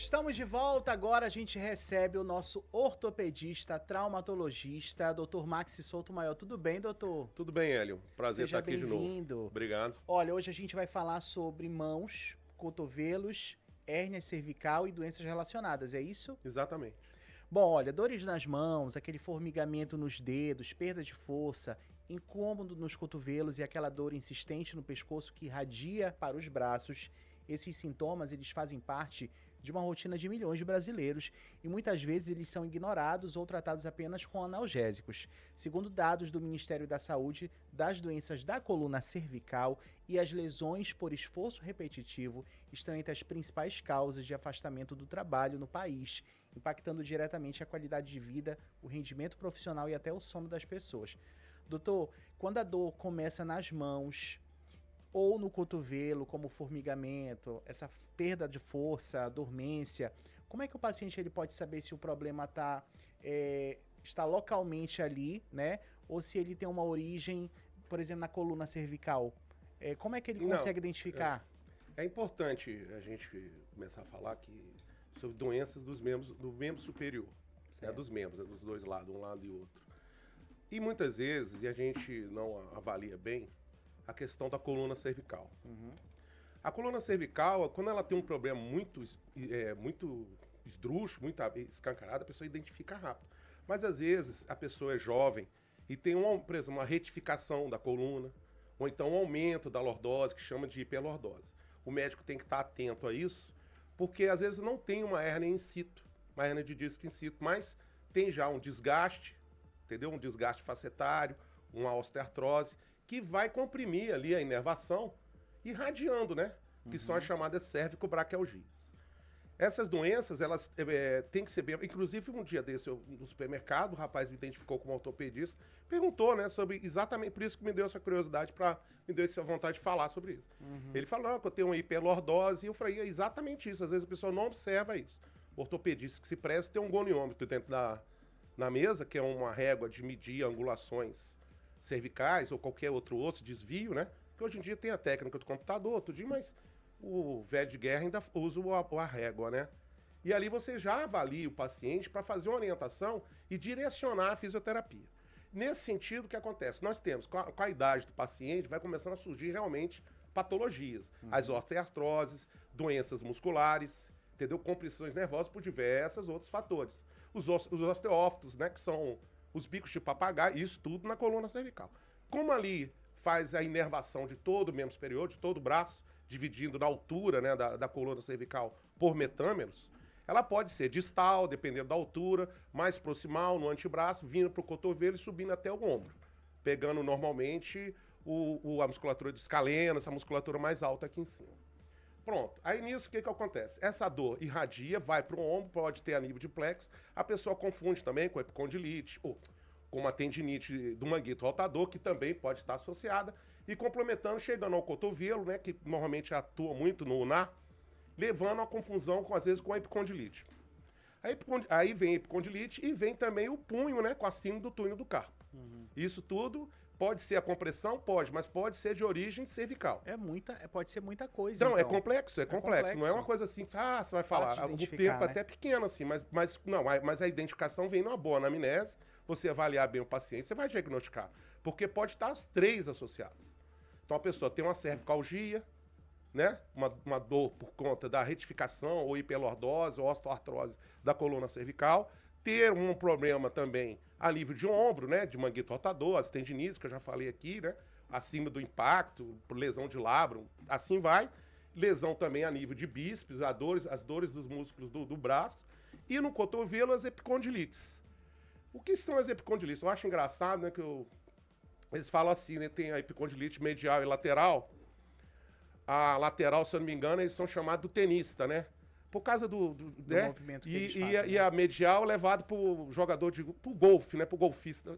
Estamos de volta, agora a gente recebe o nosso ortopedista, traumatologista, Dr. Maxi Souto-Maior. Tudo bem, doutor? Tudo bem, Hélio. Prazer Seja estar aqui de novo. bem-vindo. Obrigado. Olha, hoje a gente vai falar sobre mãos, cotovelos, hérnia cervical e doenças relacionadas, é isso? Exatamente. Bom, olha, dores nas mãos, aquele formigamento nos dedos, perda de força, incômodo nos cotovelos e aquela dor insistente no pescoço que irradia para os braços. Esses sintomas, eles fazem parte de uma rotina de milhões de brasileiros e muitas vezes eles são ignorados ou tratados apenas com analgésicos. Segundo dados do Ministério da Saúde, das doenças da coluna cervical e as lesões por esforço repetitivo estão entre as principais causas de afastamento do trabalho no país, impactando diretamente a qualidade de vida, o rendimento profissional e até o sono das pessoas. Doutor, quando a dor começa nas mãos ou no cotovelo, como formigamento, essa perda de força, dormência, como é que o paciente ele pode saber se o problema está localmente ali, né? Ou se ele tem uma origem, por exemplo, na coluna cervical? Como é que ele consegue identificar? É importante a gente começar a falar sobre doenças do membro superior, né, dos membros, dos dois lados, um lado e outro. E muitas vezes, e a gente não avalia bem, a questão da coluna cervical. Uhum. A coluna cervical, quando ela tem um problema muito esdrúxulo, muito escancarado, a pessoa identifica rápido. Mas às vezes a pessoa é jovem e tem por exemplo, uma retificação da coluna, ou então um aumento da lordose, que chama de hiperlordose. O médico tem que estar atento a isso, porque às vezes não tem uma hérnia in situ, uma hérnia de disco in situ, mas tem já um desgaste, entendeu? Um desgaste facetário, uma osteoartrose, que vai comprimir ali a inervação, irradiando, né? Que são as chamadas cervicobraquialgias. Essas doenças, elas têm que ser bem... Inclusive, um dia desse, no supermercado, o rapaz me identificou como ortopedista, perguntou, né, sobre exatamente... Por isso que me deu essa curiosidade, me deu essa vontade de falar sobre isso. Ele falou que eu tenho uma hiperlordose, e eu falei, é exatamente isso. Às vezes a pessoa não observa isso. O ortopedista que se presta tem um goniômetro dentro na mesa, que é uma régua de medir angulações cervicais ou qualquer outro osso, desvio, né? Que hoje em dia tem a técnica do computador, tudo dia, mas o velho de guerra ainda usa a régua, né? E ali você já avalia o paciente para fazer uma orientação e direcionar a fisioterapia. Nesse sentido, o que acontece? Nós temos, com a idade do paciente, vai começando a surgir realmente patologias. As osteoartroses, doenças musculares, entendeu? Compressões nervosas por diversos outros fatores. Os osteófitos, né? Que são os bicos de papagaio, isso tudo na coluna cervical. Como ali faz a inervação de todo o membro superior, de todo o braço, dividindo na altura, né, da coluna cervical por metâmeros, ela pode ser distal, dependendo da altura, mais proximal, no antebraço, vindo para o cotovelo e subindo até o ombro, pegando normalmente a musculatura do escaleno, essa musculatura mais alta aqui em cima. Pronto. Aí nisso, o que acontece? Essa dor irradia, vai para o ombro, pode ter a nível de plexo. A pessoa confunde também com epicondilite, ou com uma tendinite do manguito rotador, que também pode estar associada. E complementando, chegando ao cotovelo, né, que normalmente atua muito no ulnar, levando a confusão, às vezes, com a epicondilite. Aí vem a epicondilite e vem também o punho, né, com a síndrome do túnel do carpo. Isso tudo pode ser a compressão, pode, mas pode ser de origem cervical. Pode ser muita coisa. Então, é complexo. Não é uma coisa assim, você vai falar. O tempo até pequeno assim, mas a identificação vem numa boa anamnese, você avaliar bem o paciente, você vai diagnosticar. Porque pode estar os três associados. Então a pessoa tem uma cervicalgia, né? Uma dor por conta da retificação ou hiperlordose ou osteoartrose da coluna cervical, ter um problema também a nível de ombro, né? De manguito rotador, as tendinites, que eu já falei aqui, né? Acima do impacto, por lesão de labrum, assim vai. Lesão também a nível de bíceps, as dores dos músculos do braço. E no cotovelo, as epicondilites. O que são as epicondilites? Eu acho engraçado, né? Eles falam assim, né? Tem a epicondilite medial e lateral. A lateral, se eu não me engano, eles são chamados do tenista, né? Por causa do né? movimento que eles fazem, e a medial levado pro jogador pro golfe, né? Pro golfista.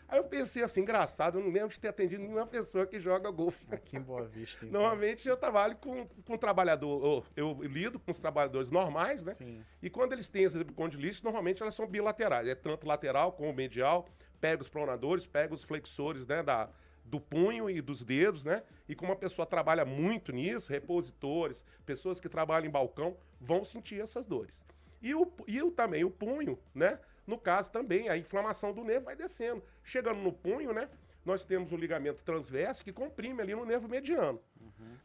Aí eu pensei assim, engraçado, eu não lembro de ter atendido nenhuma pessoa que joga golfe. Aqui em Boa Vista, então. Normalmente eu trabalho com trabalhador, eu lido com os trabalhadores normais, né? Sim. E quando eles têm essas epicondilites, normalmente elas são bilaterais. É tanto lateral como medial, pega os pronadores, pega os flexores, né? do punho e dos dedos, né? E como a pessoa trabalha muito nisso, repositores, pessoas que trabalham em balcão, vão sentir essas dores. Também o punho, né? No caso também, a inflamação do nervo vai descendo. Chegando no punho, né? Nós temos o ligamento transverso que comprime ali no nervo mediano.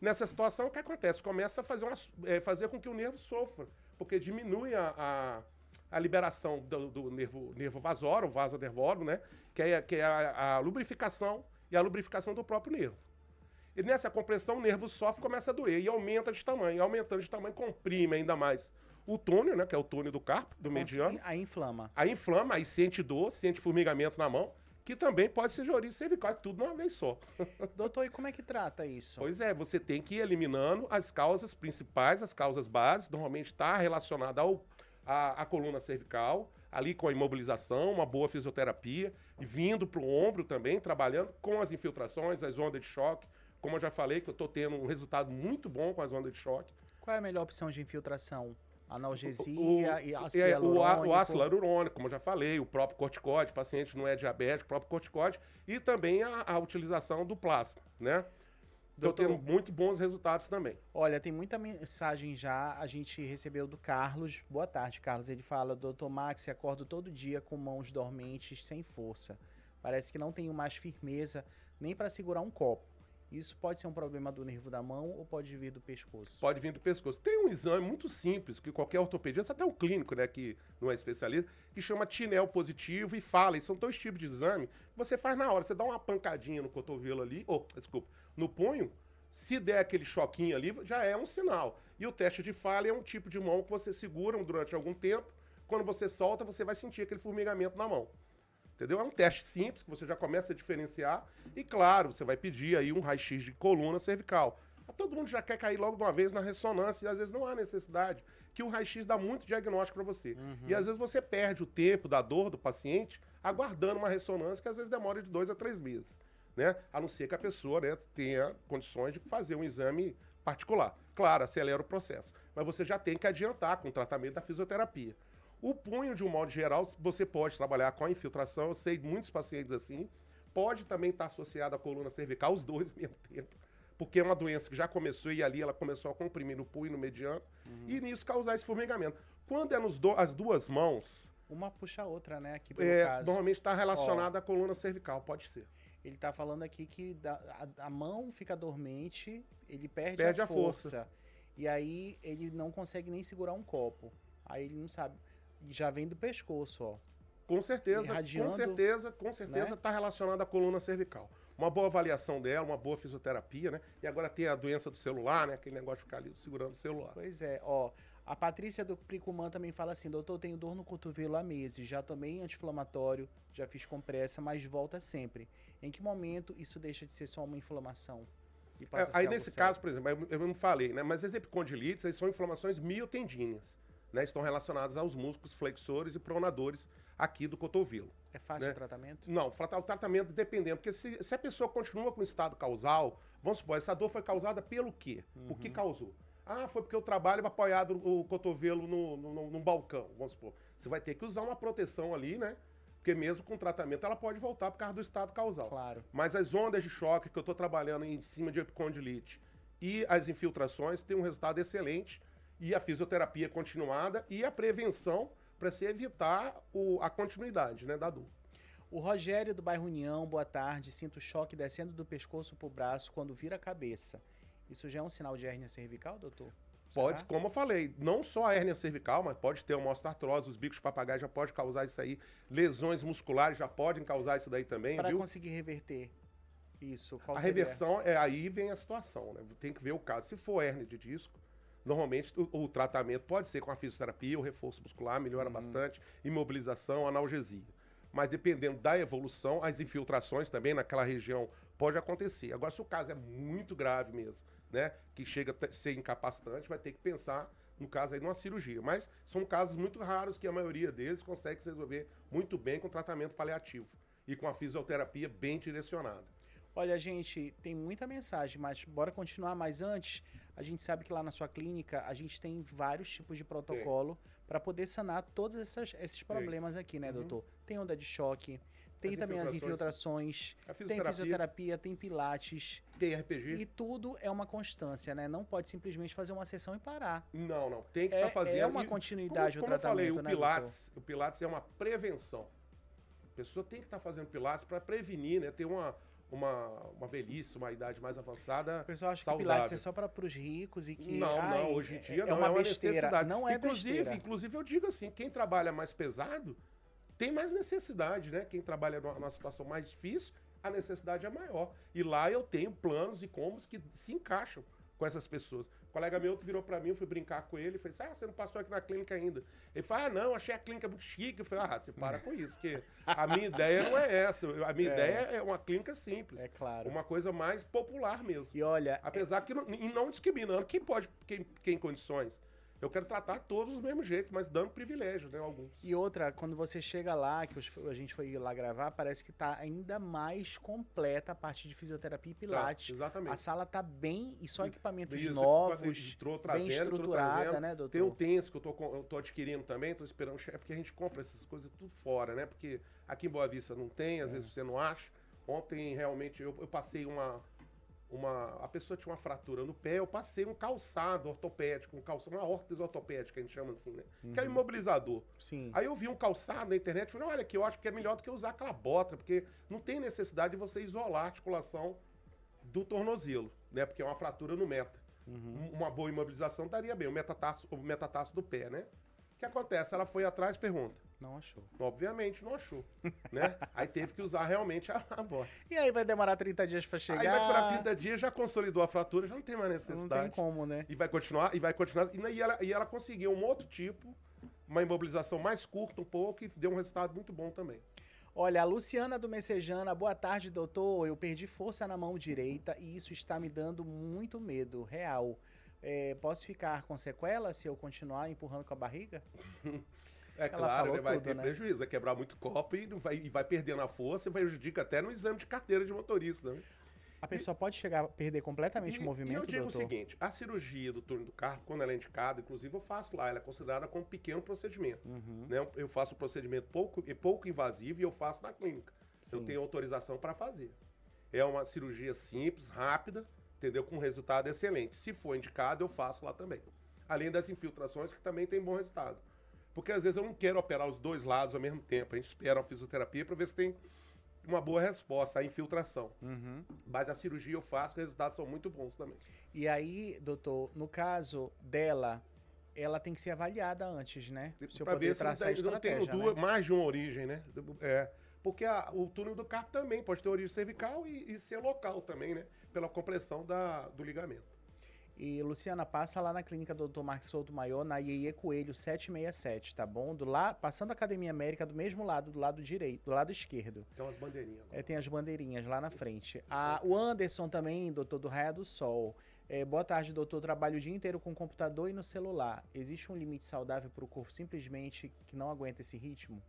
Nessa situação, o que acontece? Começa a fazer com que o nervo sofra, porque diminui a liberação do nervo vasório, o vaso nervório, né? Que é a lubrificação e a lubrificação do próprio nervo. E nessa compressão, o nervo sofre, começa a doer e aumenta de tamanho. E aumentando de tamanho, comprime ainda mais o túnel, né? Que é o túnel do carpo, do mediano. Aí inflama. Aí inflama, aí sente dor, sente formigamento na mão, que também pode ser jaurice cervical, tudo de uma vez só. Doutor, e como é que trata isso? Pois é, você tem que ir eliminando as causas principais, as causas bases, normalmente está relacionada à coluna cervical, ali com a imobilização, uma boa fisioterapia, e vindo para o ombro também, trabalhando com as infiltrações, as ondas de choque. Como eu já falei, que eu estou tendo um resultado muito bom com as ondas de choque. Qual é a melhor opção de infiltração? Analgesia e ácido o hialurônico? ácido hialurônico, como eu já falei, o próprio corticóide, o paciente não é diabético, o próprio corticóide, e também a utilização do plasma, né? Estou tendo muito bons resultados também. Olha, tem muita mensagem já, a gente recebeu do Carlos. Boa tarde, Carlos. Ele fala, doutor Max, acordo todo dia com mãos dormentes, sem força. Parece que não tenho mais firmeza nem para segurar um copo. Isso pode ser um problema do nervo da mão ou pode vir do pescoço? Pode vir do pescoço. Tem um exame muito simples, que qualquer ortopedista, até um clínico, né, que não é especialista, que chama Tinel positivo e fala. E são dois tipos de exame que você faz na hora. Você dá uma pancadinha no cotovelo ali, no punho, se der aquele choquinho ali, já é um sinal. E o teste de falha é um tipo de mão que você segura durante algum tempo. Quando você solta, você vai sentir aquele formigamento na mão. Entendeu? É um teste simples, que você já começa a diferenciar. E, claro, você vai pedir aí um raio-x de coluna cervical. Todo mundo já quer cair logo de uma vez na ressonância, e às vezes não há necessidade, que o raio-x dá muito diagnóstico para você. E às vezes você perde o tempo da dor do paciente aguardando uma ressonância, que às vezes demora de 2 a 3 meses. Né? A não ser que a pessoa, né, tenha condições de fazer um exame particular. Claro, acelera o processo. Mas você já tem que adiantar com o tratamento da fisioterapia. O punho, de um modo geral, você pode trabalhar com a infiltração. Eu sei de muitos pacientes assim. Pode também estar associado à coluna cervical, os dois ao mesmo tempo. Porque é uma doença que já começou e ali ela começou a comprimir no punho e no mediano. E nisso causar esse formigamento. Quando é as duas mãos... Uma puxa a outra, né? Aqui pelo caso. Normalmente está relacionada à coluna cervical, pode ser. Ele está falando aqui que a mão fica dormente, ele perde a força. E aí ele não consegue nem segurar um copo. Aí ele não sabe... Já vem do pescoço, ó. Com certeza, né? Está relacionado à coluna cervical. Uma boa avaliação dela, uma boa fisioterapia, né? E agora tem a doença do celular, né? Aquele negócio de ficar ali segurando o celular. Pois é, ó. A Patrícia do Pricumã também fala assim, doutor, eu tenho dor no cotovelo há meses, já tomei anti-inflamatório, já fiz compressa, mas volta sempre. Em que momento isso deixa de ser só uma inflamação? E passa a ser aí algo nesse sério? caso, por exemplo, eu não falei, né? Mas as epicondilites, aí são inflamações miotendíneas. Né, estão relacionadas aos músculos flexores e pronadores aqui do cotovelo. É fácil né? o tratamento? Não, o tratamento dependendo, porque se a pessoa continua com estado causal, vamos supor, essa dor foi causada pelo quê? O que causou? Ah, foi porque eu trabalho apoiado o cotovelo num balcão, vamos supor. Você vai ter que usar uma proteção ali, né? Porque mesmo com tratamento ela pode voltar por causa do estado causal. Claro. Mas as ondas de choque que eu estou trabalhando em cima de epicondilite e as infiltrações têm um resultado excelente. E a fisioterapia continuada e a prevenção para se evitar a continuidade, né, da dor. O Rogério do bairro União, boa tarde. Sinto choque descendo do pescoço para o braço quando vira a cabeça. Isso já é um sinal de hérnia cervical, doutor? Pode, como eu falei, não só a hérnia cervical, mas pode ter uma osteoartrose, os bicos de papagaio já pode causar isso aí, lesões musculares já podem causar isso daí também, Para viu? conseguir reverter isso, qual A seria? reversão, aí vem a situação, né? Tem que ver o caso. Se for hérnia de disco, normalmente o tratamento pode ser com a fisioterapia, o reforço muscular melhora bastante, imobilização, analgesia. Mas dependendo da evolução, as infiltrações também naquela região pode acontecer. Agora, se o caso é muito grave mesmo, né, que chega a ser incapacitante, vai ter que pensar, no caso aí, numa cirurgia. Mas são casos muito raros que a maioria deles consegue se resolver muito bem com tratamento paliativo e com a fisioterapia bem direcionada. Olha, gente, tem muita mensagem, mas bora continuar. Mas antes, a gente sabe que lá na sua clínica a gente tem vários tipos de protocolo para poder sanar todos esses problemas aqui, né, doutor? Tem onda de choque, Tem também as infiltrações, tem fisioterapia, tem pilates. Tem RPG. E tudo é uma constância, né? Não pode simplesmente fazer uma sessão e parar. Não. Tem que estar fazendo. É uma continuidade o tratamento, eu falei, o Pilates é uma prevenção. A pessoa tem que estar fazendo Pilates para prevenir, né? Ter uma velhice, uma idade mais avançada. O pessoal acha saudável. que Pilates é só para os ricos e que. Não, hoje em dia é uma besteira. Necessidade. Não é besteira. Inclusive, eu digo assim: quem trabalha mais pesado tem mais necessidade, né? Quem trabalha numa situação mais difícil, a necessidade é maior. E lá eu tenho planos e combos que se encaixam com essas pessoas. O colega meu virou pra mim, eu fui brincar com ele, e falei assim, você não passou aqui na clínica ainda. Ele falou, não, achei a clínica muito chique. Eu falei, você para com isso, porque a minha ideia não é essa. A minha ideia é uma clínica simples. É claro. Uma coisa mais popular mesmo. E olha... Apesar que não discriminando, quem pode, quem em condições... Eu quero tratar todos do mesmo jeito, mas dando privilégio, né, alguns. E outra, quando você chega lá, que a gente foi lá gravar, parece que tá ainda mais completa a parte de fisioterapia e pilates. Exatamente. A sala tá bem, e só equipamentos novos, bem estruturada, né, doutor? Tem o Tense que eu tô adquirindo também, tô esperando, é porque a gente compra essas coisas tudo fora, né? Porque aqui em Boa Vista não tem, às vezes você não acha. Ontem, realmente, eu passei a pessoa tinha uma fratura no pé, eu passei um calçado ortopédico, uma órtese ortopédica, a gente chama assim, né? Que é um imobilizador. Sim. Aí eu vi um calçado na internet e falei, olha aqui, eu acho que é melhor do que usar aquela bota, porque não tem necessidade de você isolar a articulação do tornozelo, né? Porque é uma fratura no meta. Uma boa imobilização daria bem, o metatarso do pé, né? O que acontece? Ela foi atrás e pergunta. Não achou. Obviamente não achou, né? Aí teve que usar realmente a bota. E aí vai demorar 30 dias pra chegar? Aí vai esperar 30 dias, já consolidou a fratura, já não tem mais necessidade. Não tem como, né? E vai continuar. E ela conseguiu um outro tipo, uma imobilização mais curta um pouco e deu um resultado muito bom também. Olha, a Luciana do Messejana, boa tarde, doutor. Eu perdi força na mão direita e isso está me dando muito medo, real. Posso ficar com sequela se eu continuar empurrando com a barriga? É claro, vai ter prejuízo, vai quebrar muito copo e vai perdendo a força e prejudica até no exame de carteira de motorista. Né? A pessoa pode chegar a perder completamente o movimento, doutor? E eu digo o seguinte, a cirurgia do túnel do carpo, quando ela é indicada, inclusive eu faço lá, ela é considerada como um pequeno procedimento. Né? Eu faço um procedimento pouco invasivo e eu faço na clínica. Sim. Eu tenho autorização para fazer. É uma cirurgia simples, rápida, entendeu? Com resultado excelente. Se for indicado, eu faço lá também. Além das infiltrações, que também tem bom resultado. Porque às vezes eu não quero operar os dois lados ao mesmo tempo. A gente espera a fisioterapia para ver se tem uma boa resposta, a infiltração. Mas a cirurgia eu faço, os resultados são muito bons também. E aí, doutor, no caso dela, ela tem que ser avaliada antes, né? Se eu poder traçar a estratégia, não tem mais de uma origem, né? Porque o túnel do carpo também pode ter origem cervical e ser local também, né? Pela compressão do ligamento. E, Luciana, passa lá na clínica do Dr. Marcos Souto Maior, na Iê Coelho 767, tá bom? Passando a Academia América, do mesmo lado, do lado direito, do lado esquerdo. Tem umas bandeirinhas. Tem as bandeirinhas lá na frente. O Anderson também, doutor do Raia do Sol. Boa tarde, doutor. Trabalho o dia inteiro com computador e no celular. Existe um limite saudável para o corpo simplesmente que não aguenta esse ritmo?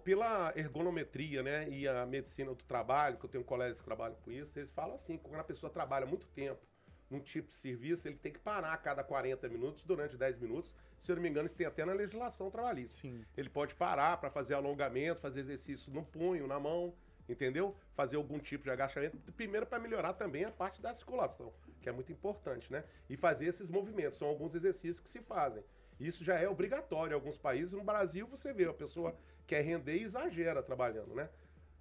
Pela ergonometria, né, e a medicina do trabalho, que eu tenho colegas que trabalham com isso, eles falam assim, quando a pessoa trabalha muito tempo num tipo de serviço, ele tem que parar a cada 40 minutos, durante 10 minutos. Se eu não me engano, isso tem até na legislação trabalhista. Sim. Ele pode parar para fazer alongamento, fazer exercício no punho, na mão, entendeu? Fazer algum tipo de agachamento. Primeiro, para melhorar também a parte da circulação, que é muito importante, né? E fazer esses movimentos. São alguns exercícios que se fazem. Isso já é obrigatório em alguns países. No Brasil, você vê, a pessoa quer render e exagera trabalhando, né?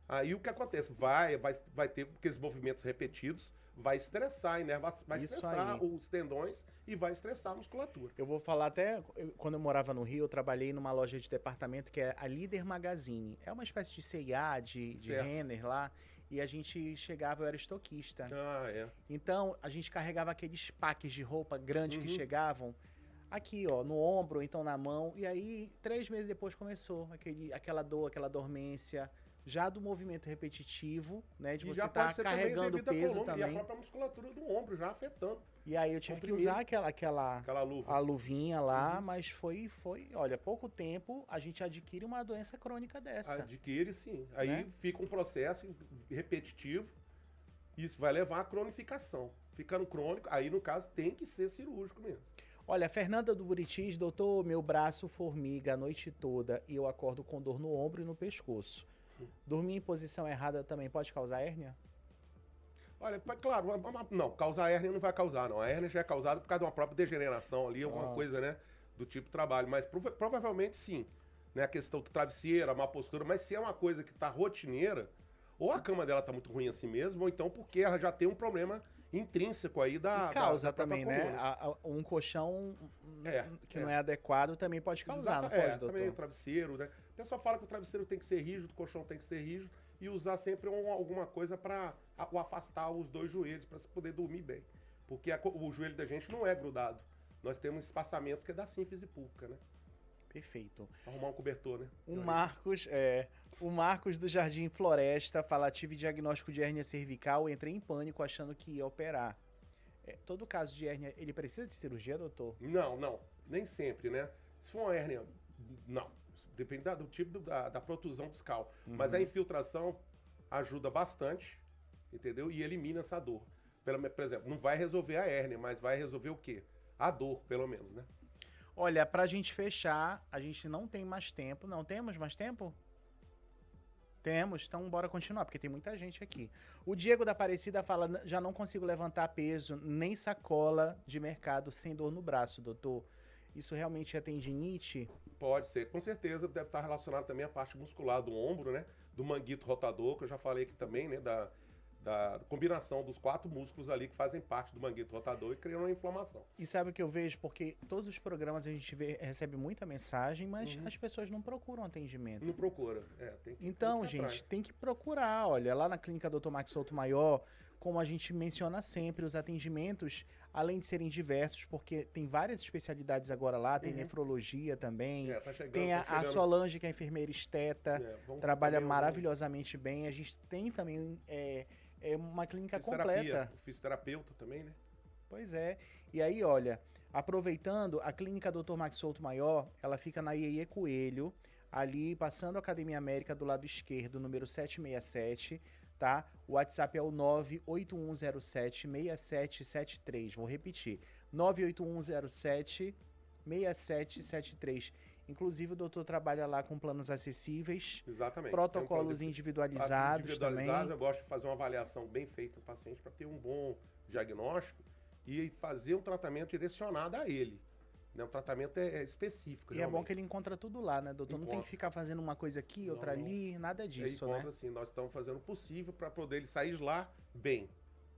Aí o que acontece? Vai ter aqueles movimentos repetidos, vai estressar, vai estressar os tendões e vai estressar a musculatura. Eu vou falar até, quando eu morava no Rio, eu trabalhei numa loja de departamento que é a Líder Magazine. É uma espécie de C&A, de Renner lá, e a gente chegava, eu era estoquista. Então, a gente carregava aqueles packs de roupa grandes que chegavam aqui, ó, no ombro, ou então na mão, e aí 3 meses depois começou aquela dor, aquela dormência, já do movimento repetitivo, né, de você estar carregando peso também. E a própria musculatura do ombro já afetando. E aí eu tive que usar aquela luva. A luvinha lá, mas foi, olha, pouco tempo a gente adquire uma doença crônica dessa. Adquire, sim. Aí fica um processo repetitivo, isso vai levar à cronificação. Ficando crônico, aí no caso tem que ser cirúrgico mesmo. Olha, Fernanda do Buritis, doutor, meu braço formiga a noite toda e eu acordo com dor no ombro e no pescoço. Dormir em posição errada também pode causar hérnia? Olha, claro, não, causar hérnia não vai causar, não. A hérnia já é causada por causa de uma própria degeneração ali, alguma coisa, né, do tipo de trabalho. Mas provavelmente sim, né, a questão do travesseiro, a má postura, mas se é uma coisa que tá rotineira, ou a cama dela tá muito ruim assim mesmo, ou então porque ela já tem um problema intrínseco aí da... E causa da também, né? Um colchão que não é adequado também pode causar, não pode, doutor? Também o travesseiro, né? O pessoal fala que o travesseiro tem que ser rígido, o colchão tem que ser rígido, e usar sempre alguma coisa para afastar os dois joelhos, para se poder dormir bem. Porque o joelho da gente não é grudado. Nós temos um espaçamento que é da sínfise pública, né? Perfeito. Arrumar um cobertor, né? O Marcos do Jardim Floresta fala: tive diagnóstico de hérnia cervical, entrei em pânico achando que ia operar. Todo caso de hérnia, ele precisa de cirurgia, doutor? Não, nem sempre, né? Se for uma hérnia, não. Depende do tipo da protusão discal. Mas a infiltração ajuda bastante, entendeu? E elimina essa dor. Por exemplo, não vai resolver a hérnia, mas vai resolver o quê? A dor, pelo menos, né? Olha, pra gente fechar, a gente não tem mais tempo. Não temos mais tempo? Temos, então bora continuar, porque tem muita gente aqui. O Diego da Aparecida fala: já não consigo levantar peso, nem sacola de mercado sem dor no braço, doutor. Isso realmente é tendinite? Pode ser, com certeza deve estar relacionado também à parte muscular do ombro, né? Do manguito rotador, que eu já falei aqui também, né? Da combinação dos 4 músculos ali que fazem parte do manguito rotador e criam uma inflamação. E sabe o que eu vejo? Porque todos os programas a gente recebe muita mensagem, mas as pessoas não procuram atendimento. Não procura. Então, gente, tem que procurar. Olha, lá na clínica Dr. Max Souto-Maior, como a gente menciona sempre, os atendimentos, além de serem diversos, porque tem várias especialidades agora lá, tem nefrologia também, Tá chegando, tem a Solange, que é enfermeira esteta, trabalha maravilhosamente bem. A gente tem também uma clínica completa. Fisioterapeuta também, né? Pois é. E aí, olha, aproveitando, a clínica Dr. Max Souto-Maior, ela fica na Iê Coelho, ali passando a Academia América do lado esquerdo, número 767, tá? O WhatsApp é o 98107-6773. Vou repetir, 98107-6773. Inclusive, o doutor trabalha lá com planos acessíveis. Exatamente. Protocolos individualizados também. Eu gosto de fazer uma avaliação bem feita do paciente para ter um bom diagnóstico e fazer um tratamento direcionado a ele. Né? O tratamento é específico. E realmente. É bom que ele encontra tudo lá, né, doutor? Não tem que ficar fazendo uma coisa aqui, outra ali, nada disso, ele encontra, sim. Nós estamos fazendo o possível para poder ele sair de lá bem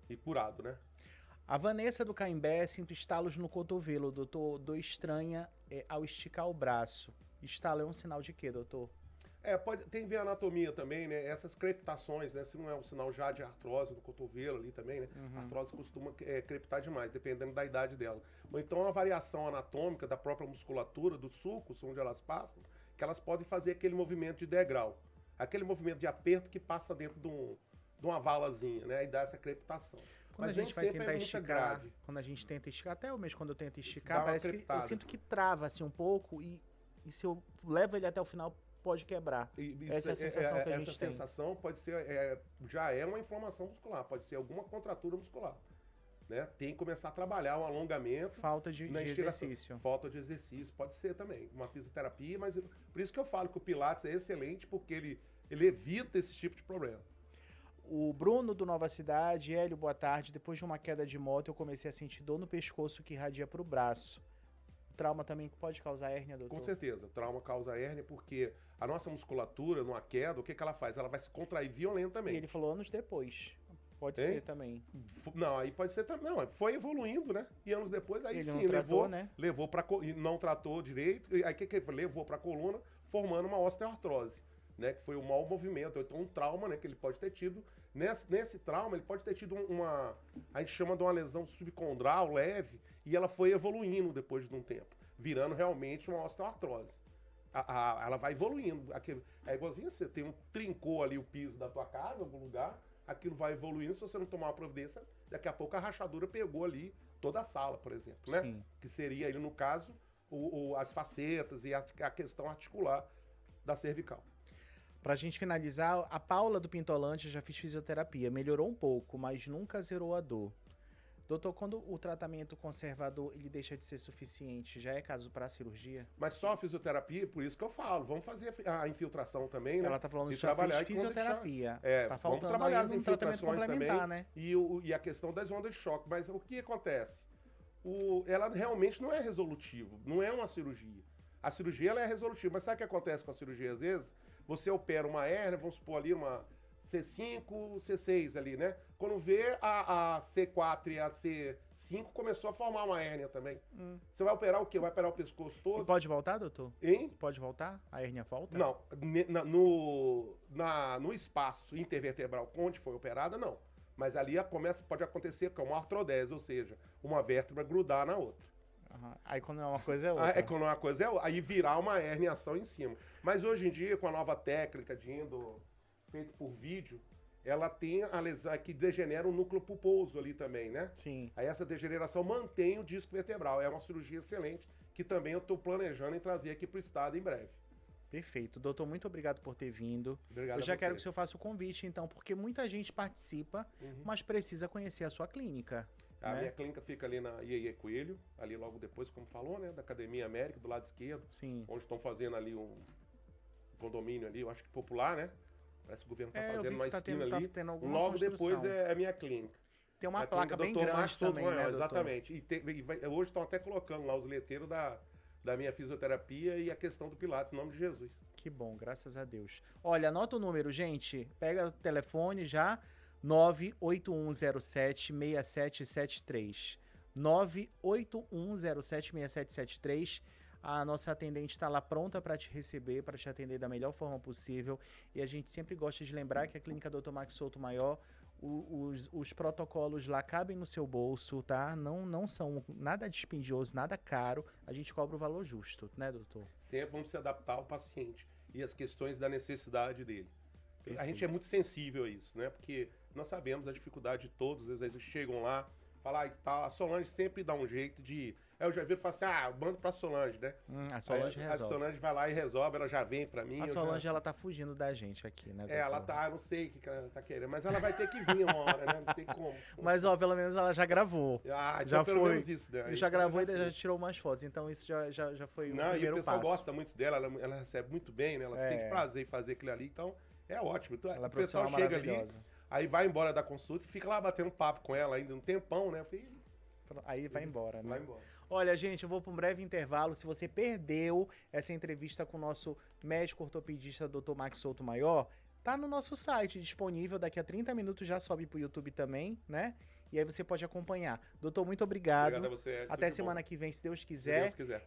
e curado, né? A Vanessa do Caimbé: sinto estalos no cotovelo, doutor. Dor estranha ao esticar o braço. Estalo é um sinal de quê, doutor? Tem que ver a anatomia também, né? Essas crepitações, né? Se não é um sinal já de artrose do cotovelo ali também, né? A artrose costuma crepitar demais, dependendo da idade dela. Ou então a variação anatômica da própria musculatura, dos sulcos, onde elas passam, que elas podem fazer aquele movimento de degrau. Aquele movimento de aperto que passa dentro de uma valazinha, né? E dá essa crepitação. Quando a gente vai tentar esticar, quando a gente tenta esticar, até mesmo quando eu tento esticar, parece que eu sinto que trava assim um pouco e se eu levo ele até o final, pode quebrar. Essa é a sensação que a gente tem. Essa sensação pode ser, já é uma inflamação muscular, pode ser alguma contratura muscular. Né? Tem que começar a trabalhar um alongamento. Falta de exercício. Falta de exercício, pode ser também. Uma fisioterapia, mas por isso que eu falo que o Pilates é excelente, porque ele evita esse tipo de problema. O Bruno do Nova Cidade: Hélio, boa tarde. Depois de uma queda de moto, eu comecei a sentir dor no pescoço que irradia para o braço. Trauma também pode causar hérnia, doutor? Com certeza, trauma causa hérnia porque a nossa musculatura, numa queda, o que ela faz? Ela vai se contrair violentamente. E ele falou anos depois. Pode ser também. Não, aí pode ser também. Não, foi evoluindo, né? E anos depois, aí ele sim, não tratou, né? Levou para não tratou direito, e aí que levou para a coluna, formando uma osteoartrose, né? Que foi um mau movimento, então um trauma, né? Que ele pode ter tido. Nesse trauma, ele pode ter tido a gente chama de uma lesão subcondral leve, e ela foi evoluindo depois de um tempo, virando realmente uma osteoartrose. Ela vai evoluindo. É igualzinho você tem trincou ali o piso da tua casa, em algum lugar, aquilo vai evoluindo. Se você não tomar uma providência, daqui a pouco a rachadura pegou ali toda a sala, por exemplo, né? Sim. Que seria, no caso, as facetas e a questão articular da cervical. Pra gente finalizar, a Paula do Pintolante: já fiz fisioterapia, melhorou um pouco, mas nunca zerou a dor. Doutor, quando o tratamento conservador ele deixa de ser suficiente, já é caso para cirurgia? Mas só a fisioterapia, por isso que eu falo, vamos fazer a infiltração também, né? Ela tá falando E de já fez trabalhar, e quando fisioterapia. É, Tá vamos faltando trabalhar aí as um tratamento infiltrações complementar, também, né? e a questão das ondas de choque. Mas o que acontece? Ela realmente não é resolutivo, não é uma cirurgia. A cirurgia ela é resolutiva, mas sabe o que acontece com a cirurgia às vezes? Você opera uma hérnia, vamos supor ali uma C5, C6 ali, né? Quando vê a C4 e a C5 começou a formar uma hérnia também. Você vai operar o quê? Vai operar o pescoço E todo? pode voltar, doutor? Hein? Pode voltar? A hérnia volta? Não, no espaço intervertebral onde foi operada, não. Mas ali pode acontecer que é uma artrodese, ou seja, uma vértebra grudar na outra. Aham. Aí quando é uma coisa é outra. É quando uma coisa é outra. Aí virar uma herniação em cima. Mas hoje em dia, com a nova técnica de endo feito por vídeo, ela tem a lesão que degenera o núcleo pulposo ali também, né? Sim. Aí essa degeneração mantém o disco vertebral. É uma cirurgia excelente que também eu estou planejando em trazer aqui para o estado em breve. Perfeito. Doutor, muito obrigado por ter vindo. Obrigado Eu já a quero você. que o senhor faça o convite, então, porque muita gente participa, mas precisa conhecer a sua clínica. A né? minha clínica fica ali na Iê Coelho, ali logo depois, como falou, né? Da Academia América, do lado esquerdo. Sim. Onde estão fazendo ali um condomínio ali, eu acho que popular, né? Parece que o governo está Eu vi fazendo uma que tá esquina tendo, ali. tá tendo alguma Logo construção. depois é a minha clínica. Tem uma A placa clínica bem Dr. grande Márcio Souto também, né, Maior, doutor? exatamente. Hoje estão até colocando lá os letreiros da minha fisioterapia e a questão do Pilates, em nome de Jesus. Que bom, graças a Deus. Olha, anota o número, gente. Pega o telefone já, 98107-6773. 98107-6773. A nossa atendente está lá pronta para te receber, para te atender da melhor forma possível. E a gente sempre gosta de lembrar que a Clínica Dr. Max Souto Maior, os protocolos lá cabem no seu bolso, tá? Não são nada dispendioso, nada caro. A gente cobra o valor justo, né, doutor? Sempre vamos se adaptar ao paciente e as questões da necessidade dele. A Perfeito. gente é muito sensível a isso, né? Porque nós sabemos a dificuldade de todos, às vezes chegam lá, falam, a Solange sempre dá um jeito de... Aí eu já vi e falo assim, manda pra Solange, né? A Solange Aí, resolve. A Solange vai lá e resolve, ela já vem pra mim. A Solange, ela tá fugindo da gente aqui, né, doutor? Ela tá, eu não sei o que ela tá querendo, mas ela vai ter que vir uma hora, né? Não tem como. Mas, ó, pelo menos ela já gravou. Então já pelo foi. menos isso, né? Já Isso gravou e já já fez. tirou umas fotos. Então isso já foi o Não, e o primeiro pessoal passo. gosta muito dela, ela recebe muito bem, né? Ela sente prazer em fazer aquilo ali, então é ótimo. Então, Ela é o pessoal profissional chega ali, maravilhosa. aí vai embora da consulta e fica lá batendo papo com ela ainda um tempão, né? Eu falei, Aí vai embora, né? vai embora. Olha, gente, eu vou para um breve intervalo. Se você perdeu essa entrevista com o nosso médico ortopedista, Dr. Max Souto Maior, tá no nosso site disponível. Daqui a 30 minutos já sobe pro YouTube também, né? E aí você pode acompanhar. Doutor, muito obrigado. Obrigado a você, Edson, Até tudo de semana bom. que vem, se Deus Se quiser. Deus quiser.